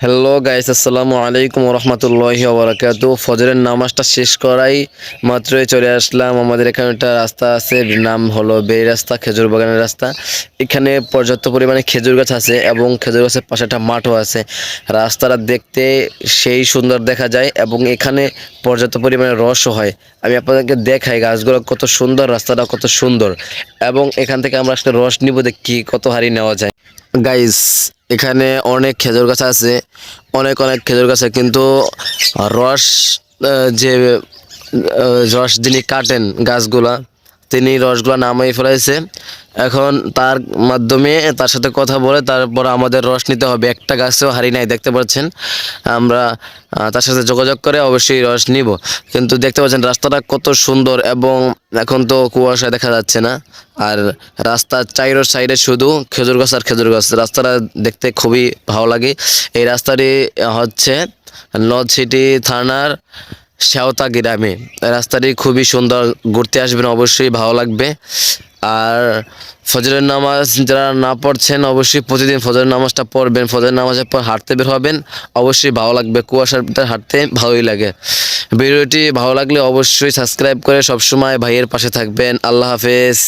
Hello guys, আসসালামু আলাইকুম রহমতুল্লাহি ওবরাকাতু। ফজরের নামাজটা শেষ করাই মাত্রই চলে আসলাম। আমাদের এখানে একটা রাস্তা আছে, নাম হলো বেই রাস্তা, খেজুর বাগানের রাস্তা। এখানে পর্যাপ্ত পরিমাণে খেজুর গাছ আছে এবং খেজুর গাছের পাশে একটা মাঠও আছে। রাস্তাটা দেখতে সেই সুন্দর দেখা যায় এবং এখানে পর্যাপ্ত পরিমাণে রসও হয়। আমি আপনাদেরকে দেখাই গাছগুলো কত সুন্দর, রাস্তাটা কত সুন্দর এবং এখান থেকে আমরা আসলে রস নিব, দেখি কত হারি নেওয়া যায়। গাইস, এখানে অনেক খেজুর গাছ আছে, অনেক অনেক খেজুর গাছ আছে, কিন্তু রস যে রস যিনি কাটেন গাছগুলা, তিনি রসগুলা নামাই ফেলাইছে। এখন তার মাধ্যমে তার সাথে কথা বলে তারপর আমাদের রস নিতে হবে। একটা গাছেও হারি নাই, দেখতে পাচ্ছেন। আমরা তার সাথে যোগাযোগ করে অবশ্যই রস নিব। কিন্তু দেখতে পাচ্ছেন রাস্তাটা কত সুন্দর এবং এখন তো কুয়াশা দেখা যাচ্ছে না। আর রাস্তার চাইরো সাইডে শুধু খেজুর গাছ আর খেজুর গাছ। রাস্তাটা দেখতে খুবই ভালো লাগে। এই রাস্তাটি হচ্ছে নলছিটি থানার শেওতা গ্রামে। রাস্তাটি খুবই সুন্দর, ঘুরতে আসবেন অবশ্যই, ভালো লাগবে। আর ফজরের নামাজ যারা না পড়ছেন অবশ্যই প্রতিদিন ফজরের নামাজটা পড়বেন। ফজরের নামাজের পর হাঁটতে বের হবেন, অবশ্যই ভালো লাগবে। কুয়াশার ভিতরে হাঁটতে ভালোই লাগে। ভিডিওটি ভালো লাগলে অবশ্যই সাবস্ক্রাইব করে সবসময় ভাইয়ের পাশে থাকবেন। আল্লাহ হাফেজ।